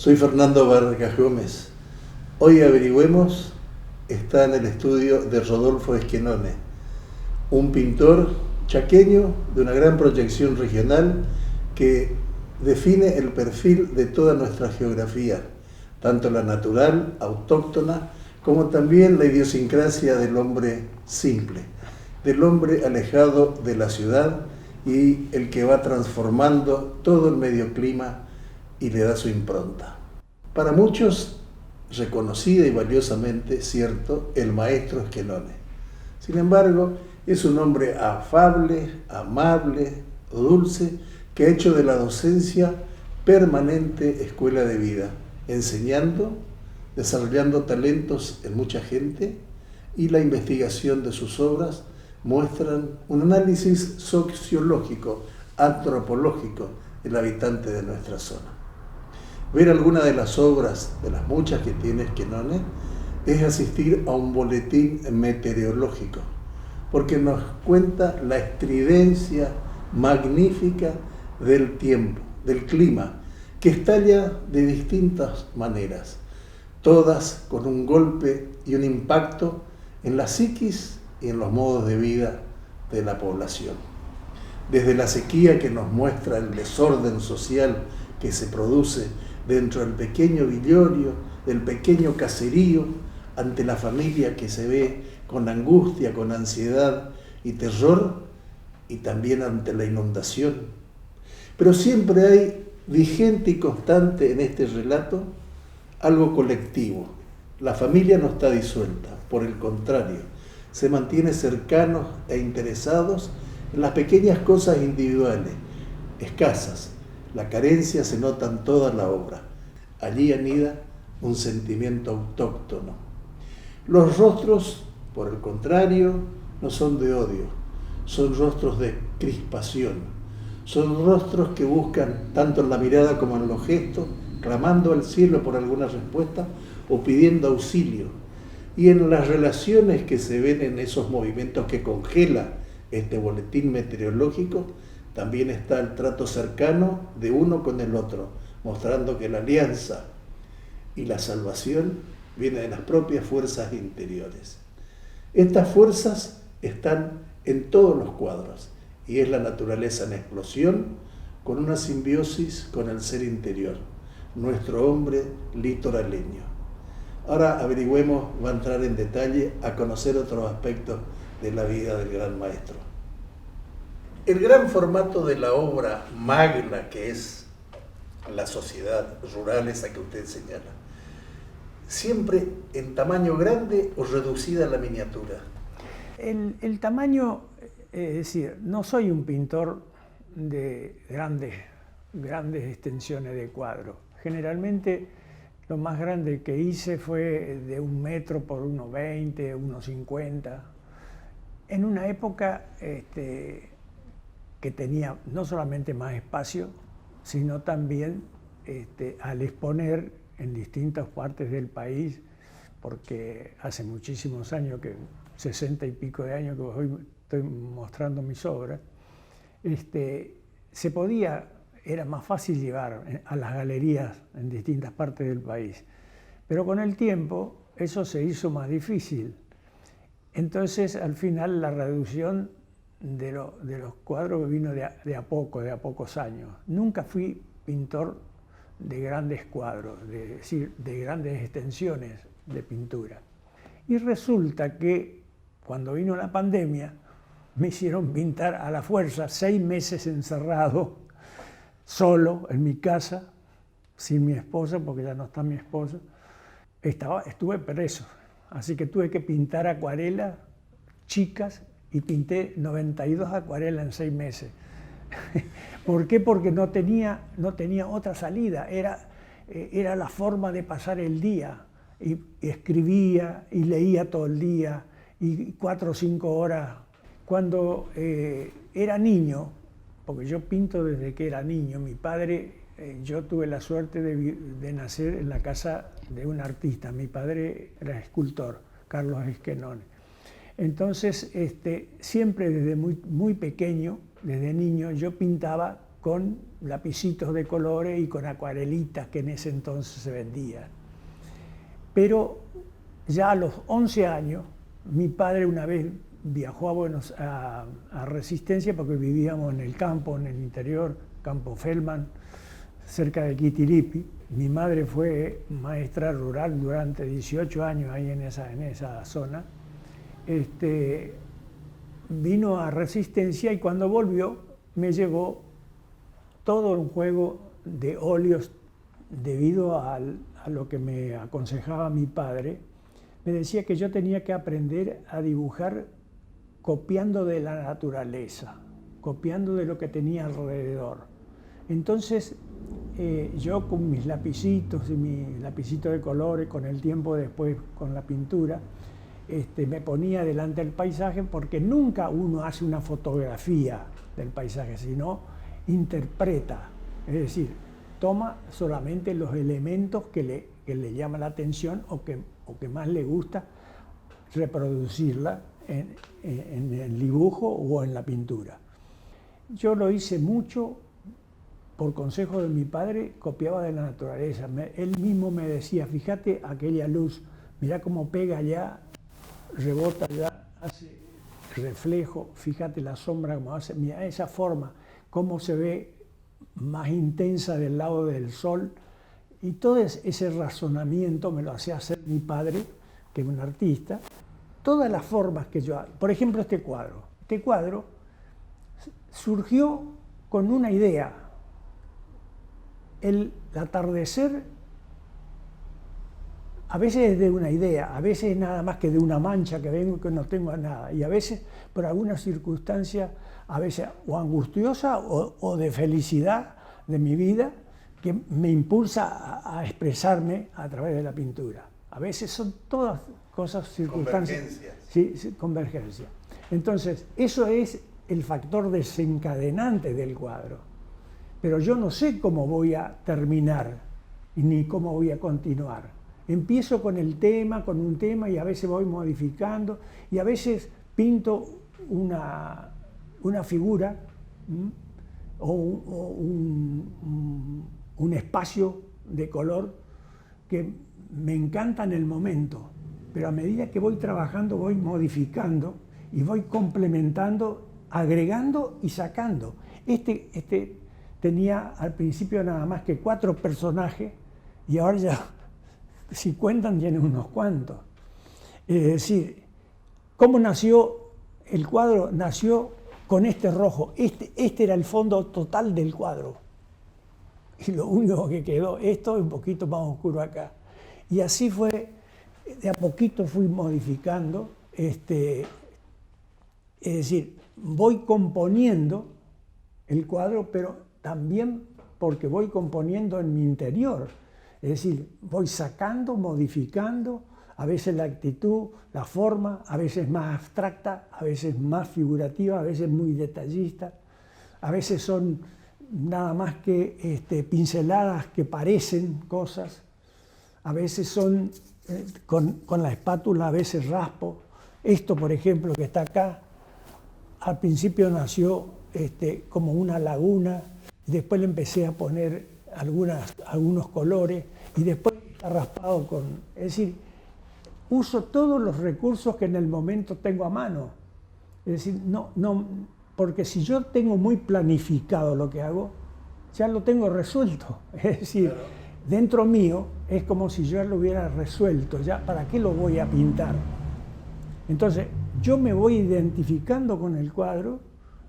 Soy Fernando Vargas Gómez. Hoy averigüemos está en el estudio de Rodolfo Esquenone, un pintor chaqueño de una gran proyección regional que define el perfil de toda nuestra geografía, tanto la natural, autóctona, como también la idiosincrasia del hombre simple, del hombre alejado de la ciudad y el que va transformando todo el medioclima y le da su impronta. Para muchos, reconocida y valiosamente, cierto, el maestro Esquenone. Sin embargo, es un hombre afable, amable, dulce, que ha hecho de la docencia permanente escuela de vida, enseñando, desarrollando talentos en mucha gente, y la investigación de sus obras muestran un análisis sociológico, antropológico del habitante de nuestra zona. Ver alguna de las obras, de las muchas que tiene Esquenone, es asistir a un boletín meteorológico, porque nos cuenta la estridencia magnífica del tiempo, del clima, que estalla de distintas maneras, todas con un golpe y un impacto en la psiquis y en los modos de vida de la población. Desde la sequía que nos muestra el desorden social que se produce dentro del pequeño villorio, del pequeño caserío, ante la familia que se ve con angustia, con ansiedad y terror, y también ante la inundación. Pero siempre hay vigente y constante en este relato algo colectivo. La familia no está disuelta, por el contrario, se mantiene cercanos e interesados en las pequeñas cosas individuales, escasas. La carencia se nota en toda la obra. Allí anida un sentimiento autóctono. Los rostros, por el contrario, no son de odio, son rostros de crispación. Son rostros que buscan, tanto en la mirada como en los gestos, clamando al cielo por alguna respuesta o pidiendo auxilio. Y en las relaciones que se ven en esos movimientos que congela este boletín meteorológico, también está el trato cercano de uno con el otro, mostrando que la alianza y la salvación vienen de las propias fuerzas interiores. Estas fuerzas están en todos los cuadros y es la naturaleza en explosión con una simbiosis con el ser interior, nuestro hombre litoraleño. Ahora averigüemos, va a entrar en detalle a conocer otros aspectos de la vida del gran maestro. El gran formato de la obra magna que es la sociedad rural, esa que usted señala, siempre en tamaño grande o reducida a la miniatura. El tamaño, es decir, no soy un pintor de grandes extensiones de cuadros. Generalmente lo más grande que hice fue de 1 metro por 1,20, 1,50. En una época que tenía no solamente más espacio, sino también al exponer en distintas partes del país, porque hace muchísimos años, 60 y pico de años que hoy estoy mostrando mis obras, se podía, era más fácil llevar a las galerías en distintas partes del país. Pero con el tiempo eso se hizo más difícil. Entonces, al final, la reducción de los cuadros vino de a pocos años. Nunca fui pintor de grandes cuadros, es decir, de grandes extensiones de pintura. Y resulta que cuando vino la pandemia, me hicieron pintar a la fuerza 6 meses encerrado, solo en mi casa, sin mi esposa, porque ya no está mi esposa. Estuve preso, así que tuve que pintar acuarelas chicas y pinté 92 acuarelas en 6 meses. ¿Por qué? Porque no tenía otra salida, era la forma de pasar el día. Y escribía y leía todo el día, y 4 o 5 horas. Cuando era niño, porque yo pinto desde que era niño, mi padre, yo tuve la suerte de nacer en la casa de un artista. Mi padre era escultor, Carlos Esquenone. Entonces, siempre desde muy pequeño, desde niño, yo pintaba con lapicitos de colores y con acuarelitas que en ese entonces se vendían. Pero ya a los 11 años, mi padre una vez viajó a Resistencia, porque vivíamos en el campo, en el interior, Campo Feldman, cerca de Quitiripi. Mi madre fue maestra rural durante 18 años ahí en esa zona. Vino a Resistencia y cuando volvió me llevó todo un juego de óleos debido a lo que me aconsejaba mi padre. Me decía que yo tenía que aprender a dibujar copiando de la naturaleza, copiando de lo que tenía alrededor. Entonces yo con mis lapicitos y mi lapicito de colores, con el tiempo después con la pintura, me ponía delante del paisaje, porque nunca uno hace una fotografía del paisaje, sino interpreta, es decir, toma solamente los elementos que le llaman la atención o que más le gusta reproducirla en el dibujo o en la pintura. Yo lo hice mucho por consejo de mi padre, copiaba de la naturaleza. Él mismo me decía, fíjate aquella luz, mirá cómo pega allá, rebota allá, hace reflejo, fíjate la sombra como hace, mira esa forma, cómo se ve más intensa del lado del sol. Y todo ese razonamiento me lo hacía hacer mi padre, que es un artista. Todas las formas que yo hago, por ejemplo este cuadro surgió con una idea. El atardecer a veces es de una idea, a veces es nada más que de una mancha que vengo que no tengo nada, y a veces por alguna circunstancia, a veces o angustiosa o de felicidad de mi vida, que me impulsa a expresarme a través de la pintura. A veces son todas cosas, circunstancias. Sí, convergencia. Entonces, eso es el factor desencadenante del cuadro. Pero yo no sé cómo voy a terminar, ni cómo voy a continuar. Empiezo con un tema, y a veces voy modificando, y a veces pinto una figura o un espacio de color que me encanta en el momento, pero a medida que voy trabajando voy modificando y voy complementando, agregando y sacando. Tenía al principio nada más que 4 personajes y ahora ya, si cuentan, tienen unos cuantos. Es decir, ¿cómo nació el cuadro? Nació con este rojo. Este era el fondo total del cuadro. Y lo único que quedó, esto es un poquito más oscuro acá. Y así fue, de a poquito fui modificando. Es decir, voy componiendo el cuadro, pero también porque voy componiendo en mi interior. Es decir, voy sacando, modificando, a veces la actitud, la forma, a veces más abstracta, a veces más figurativa, a veces muy detallista, a veces son nada más que pinceladas que parecen cosas, a veces son con la espátula, a veces raspo. Esto, por ejemplo, que está acá, al principio nació como una laguna, y después le empecé a poner algunos colores, y después está raspado es decir, uso todos los recursos que en el momento tengo a mano. Es decir, porque si yo tengo muy planificado lo que hago, ya lo tengo resuelto. Es decir, claro, dentro mío es como si yo lo hubiera resuelto, ya, ¿para qué lo voy a pintar? Entonces, yo me voy identificando con el cuadro,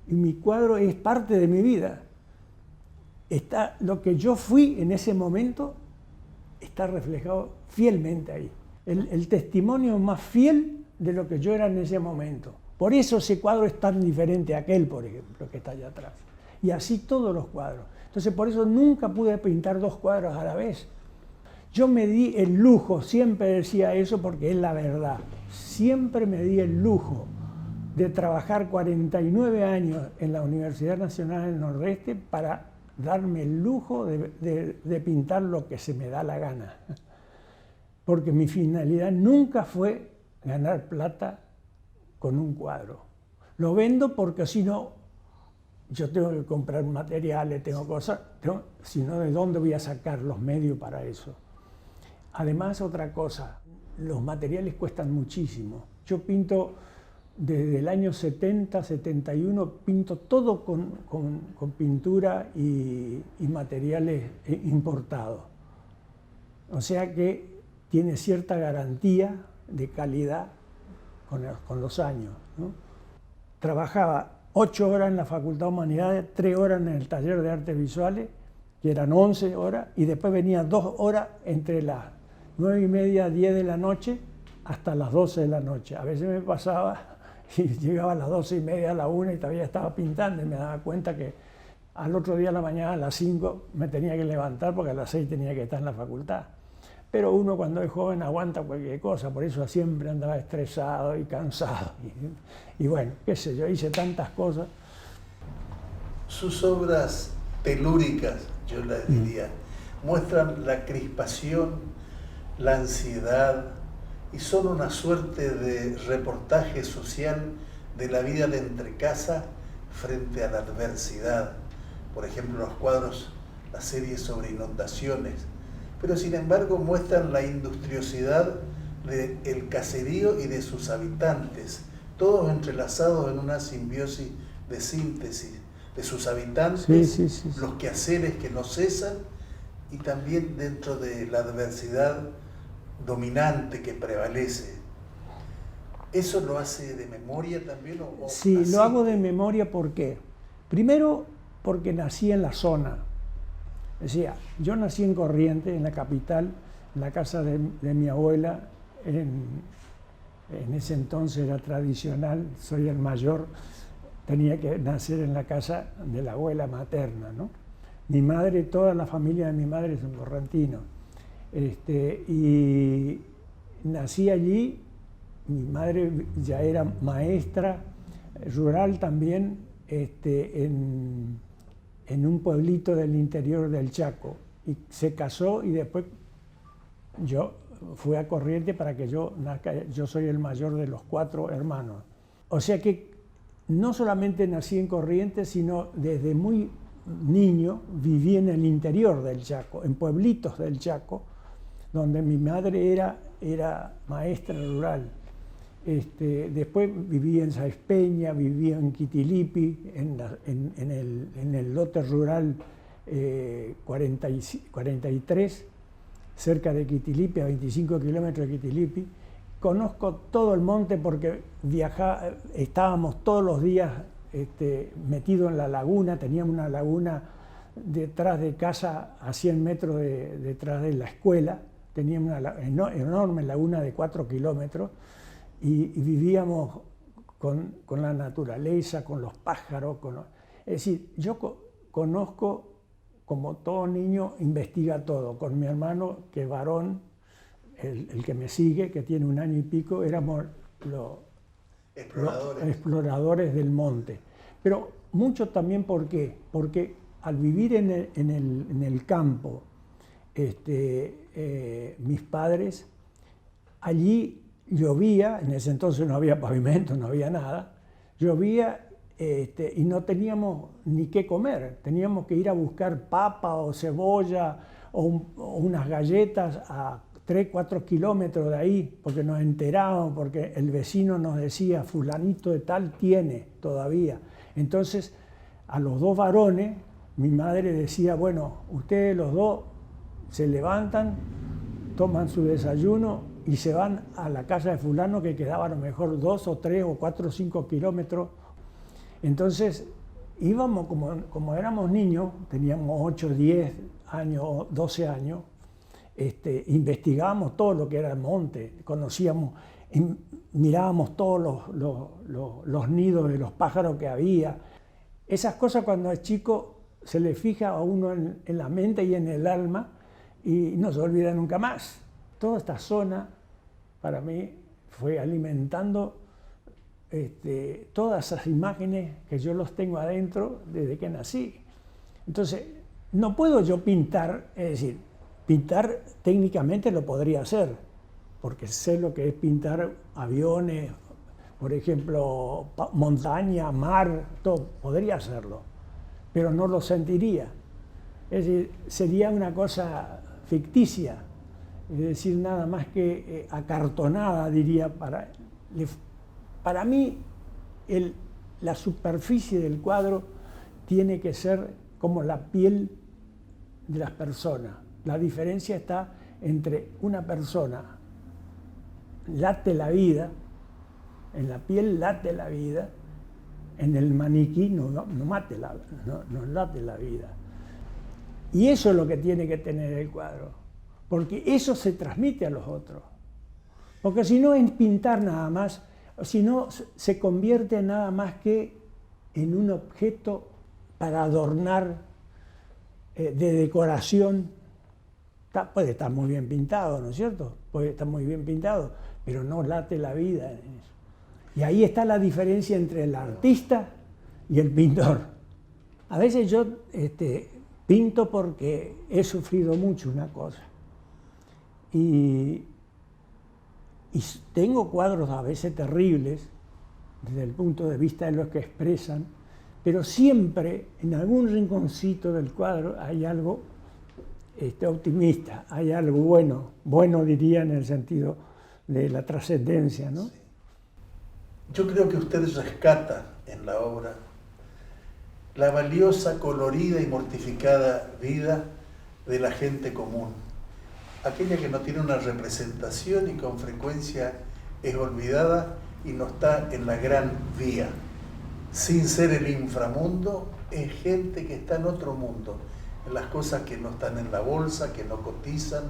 y mi cuadro es parte de mi vida. Lo que yo fui en ese momento está reflejado fielmente ahí. El testimonio más fiel de lo que yo era en ese momento. Por eso ese cuadro es tan diferente a aquel, por ejemplo, que está allá atrás. Y así todos los cuadros. Entonces, por eso nunca pude pintar 2 cuadros a la vez. Yo me di el lujo, siempre decía eso porque es la verdad, siempre me di el lujo de trabajar 49 años en la Universidad Nacional del Nordeste para darme el lujo de pintar lo que se me da la gana. Porque mi finalidad nunca fue ganar plata con un cuadro. Lo vendo porque si no, yo tengo que comprar materiales, tengo cosas, sino de dónde voy a sacar los medios para eso. Además, otra cosa, los materiales cuestan muchísimo. Yo pinto desde el año 70, 71, pinto todo con pintura y materiales importados. O sea que tiene cierta garantía de calidad con los años, ¿no? Trabajaba 8 horas en la Facultad de Humanidades, 3 horas en el taller de artes visuales, que eran 11 horas, y después venía 2 horas entre las 9:30, 10 de la noche hasta las 12 de la noche. A veces me pasaba y llegaba a las 12:30, a la 1 y todavía estaba pintando y me daba cuenta que al otro día a la mañana a las 5 me tenía que levantar porque a las 6 tenía que estar en la facultad. Pero uno cuando es joven aguanta cualquier cosa, por eso siempre andaba estresado y cansado. Y bueno, qué sé yo, hice tantas cosas. Sus obras telúricas, yo las diría, muestran la crispación, la ansiedad y son una suerte de reportaje social de la vida de entrecasa frente a la adversidad. Por ejemplo, los cuadros, las series sobre inundaciones, pero sin embargo muestran la industriosidad del caserío y de sus habitantes, todos entrelazados en una simbiosis de síntesis de sus habitantes, sí. Los quehaceres que no cesan y también dentro de la adversidad dominante que prevalece. ¿Eso lo hace de memoria también? Sí, así? Lo hago de memoria, ¿por qué? Primero, porque nací en la zona. Decía, yo nací en Corrientes, en la capital, en la casa de mi abuela. En ese entonces era tradicional, soy el mayor, tenía que nacer en la casa de la abuela materna, ¿no? Mi madre, toda la familia de mi madre son correntinos. Y nací allí, mi madre ya era maestra rural también, en un pueblito del interior del Chaco, y se casó y después yo fui a Corrientes para que yo nazca. Yo soy el mayor de los 4 hermanos. O sea que no solamente nací en Corrientes, sino desde muy niño viví en el interior del Chaco, en pueblitos del Chaco, donde mi madre era maestra rural. Después viví en Saizpeña, viví en Quitilipi, en el lote rural 43, cerca de Quitilipi, a 25 kilómetros de Quitilipi. Conozco todo el monte porque estábamos todos los días metidos en la laguna. Teníamos una laguna detrás de casa, a 100 metros detrás de la escuela. Teníamos una enorme laguna de 4 kilómetros. Y vivíamos con la naturaleza, con los pájaros. Es decir, yo conozco, como todo niño, investiga todo. Con mi hermano, que es varón, el que me sigue, que tiene 1 año y pico, éramos los exploradores del monte. Pero mucho también, ¿por qué? Porque al vivir en el campo, mis padres, allí llovía, en ese entonces no había pavimento, no había nada, llovía y no teníamos ni qué comer, teníamos que ir a buscar papa o cebolla o unas galletas a 3, 4 kilómetros de ahí, porque nos enterábamos, porque el vecino nos decía, fulanito de tal tiene todavía. Entonces, a los 2 varones, mi madre decía, bueno, ustedes los 2 se levantan, toman su desayuno y se van a la casa de fulano, que quedaba a lo mejor 2 o 3 o 4 o 5 kilómetros. Entonces íbamos, como éramos niños, teníamos 8, 10 años, 12 años, investigábamos todo lo que era el monte, conocíamos, mirábamos todos los nidos de los pájaros que había. Esas cosas cuando es chico se le fija a uno en la mente y en el alma y no se olvida nunca más. Toda esta zona, para mí, fue alimentando todas esas imágenes que yo los tengo adentro desde que nací. Entonces, no puedo yo pintar, es decir, pintar técnicamente lo podría hacer, porque sé lo que es pintar aviones, por ejemplo, montaña, mar, todo, podría hacerlo. pero no lo sentiría. Es decir, sería una cosa ficticia, es decir, nada más que acartonada, diría. Para mí, la superficie del cuadro tiene que ser como la piel de las personas. La diferencia está entre una persona late la vida, en la piel late la vida, en el maniquí no late la vida. Y eso es lo que tiene que tener el cuadro, porque eso se transmite a los otros. Porque si no es pintar nada más, si no se convierte nada más que en un objeto para adornar, de decoración. Puede estar muy bien pintado, ¿no es cierto? Puede estar muy bien pintado, pero no late la vida en eso. Y ahí está la diferencia entre el artista y el pintor. A veces yo pinto porque he sufrido mucho una cosa. Y tengo cuadros a veces terribles, desde el punto de vista de los que expresan, pero siempre en algún rinconcito del cuadro hay algo optimista, hay algo bueno diría en el sentido de la trascendencia, ¿no? Sí. Yo creo que usted rescata en la obra la valiosa, colorida y mortificada vida de la gente común, aquella que no tiene una representación y con frecuencia es olvidada y no está en la gran vía. Sin ser el inframundo, es gente que está en otro mundo, en las cosas que no están en la bolsa, que no cotizan,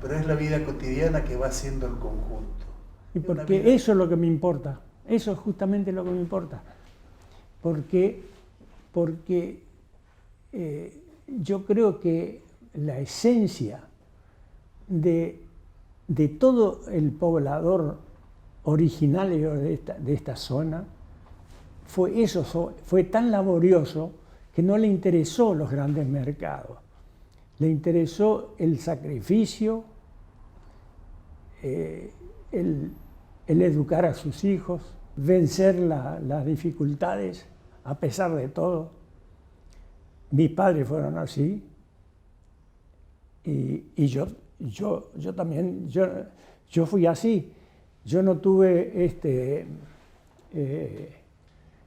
pero es la vida cotidiana que va haciendo el conjunto. Y porque eso es lo que me importa, eso es justamente lo que me importa, porque yo creo que la esencia de todo el poblador originario de esta zona fue tan laborioso que no le interesó los grandes mercados. Le interesó el sacrificio, el educar a sus hijos, vencer las dificultades a pesar de todo. Mis padres fueron así y yo también, yo fui así. Yo no tuve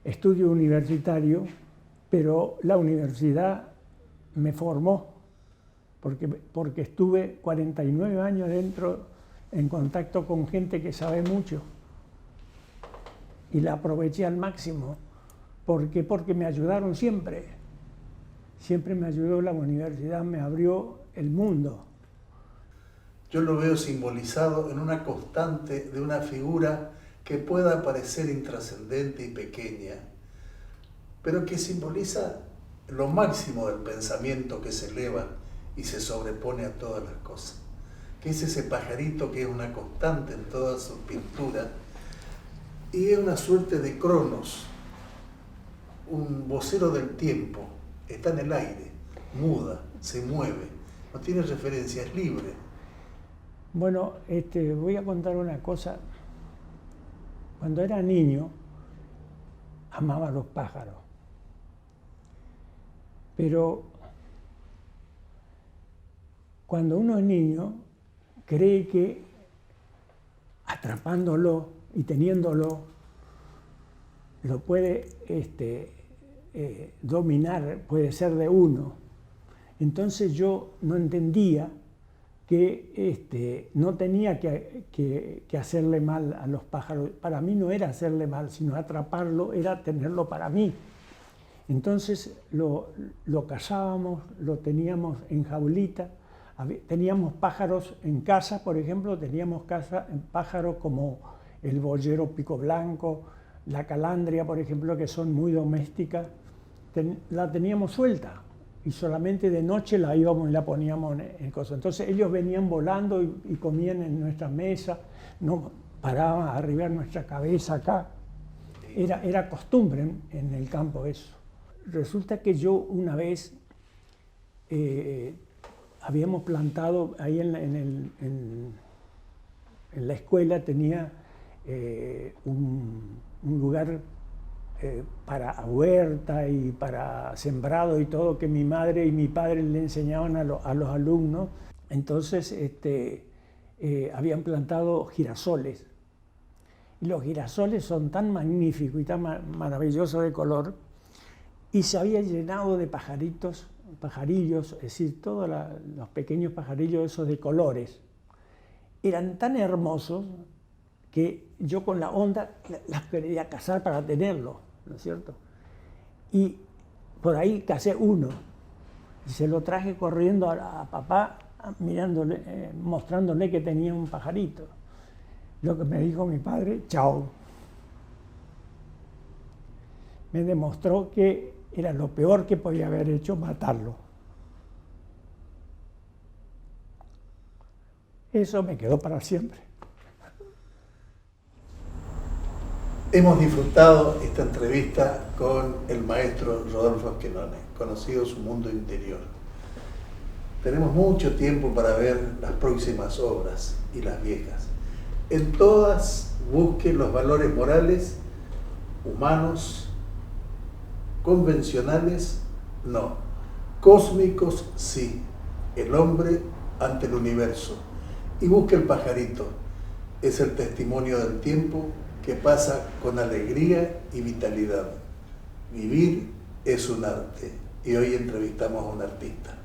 estudio universitario, pero la universidad me formó, porque estuve 49 años en contacto con gente que sabe mucho, y la aproveché al máximo, porque me ayudaron siempre me ayudó la universidad, me abrió el mundo. Yo lo veo simbolizado en una constante de una figura que pueda parecer intrascendente y pequeña, pero que simboliza lo máximo del pensamiento que se eleva y se sobrepone a todas las cosas, que es ese pajarito que es una constante en toda su pintura, y es una suerte de Cronos, un vocero del tiempo, está en el aire, muda, se mueve, no tiene referencia, es libre. Bueno, voy a contar una cosa. Cuando era niño, amaba a los pájaros. Pero cuando uno es niño, cree que atrapándolo y teniéndolo, lo puede dominar, puede ser de uno. Entonces yo no entendía que no tenía que hacerle mal a los pájaros. Para mí no era hacerle mal, sino atraparlo, era tenerlo para mí. Entonces lo cazábamos, lo teníamos en jaulita. Teníamos pájaros en casa, por ejemplo, teníamos pájaros como el boyero pico blanco, la calandria, por ejemplo, que son muy domésticas. La teníamos suelta. Y solamente de noche la íbamos y la poníamos en cosas. Entonces ellos venían volando y comían en nuestra mesa, no paraban arriba de nuestra cabeza acá. Era costumbre en el campo eso. Resulta que yo una vez habíamos plantado ahí en la escuela, tenía un lugar para huerta y para sembrado y todo, que mi madre y mi padre le enseñaban a los alumnos. Entonces habían plantado girasoles. Y los girasoles son tan magníficos y tan maravillosos de color, y se había llenado de pajarillos, es decir, todos los pequeños pajarillos esos de colores. Eran tan hermosos que yo con la onda las quería cazar para tenerlos, ¿no es cierto? Y por ahí cazé uno y se lo traje corriendo a papá, mirándole, mostrándole que tenía un pajarito. Lo que me dijo mi padre, chao. Me demostró que era lo peor que podía haber hecho, matarlo. Eso me quedó para siempre. Hemos disfrutado esta entrevista con el maestro Rodolfo Schenone, conocido su mundo interior. Tenemos mucho tiempo para ver las próximas obras y las viejas. En todas busque los valores morales, humanos, convencionales, no. Cósmicos, sí. El hombre ante el universo. Y busque el pajarito. Es el testimonio del tiempo que pasa con alegría y vitalidad. Vivir es un arte. Y hoy entrevistamos a un artista.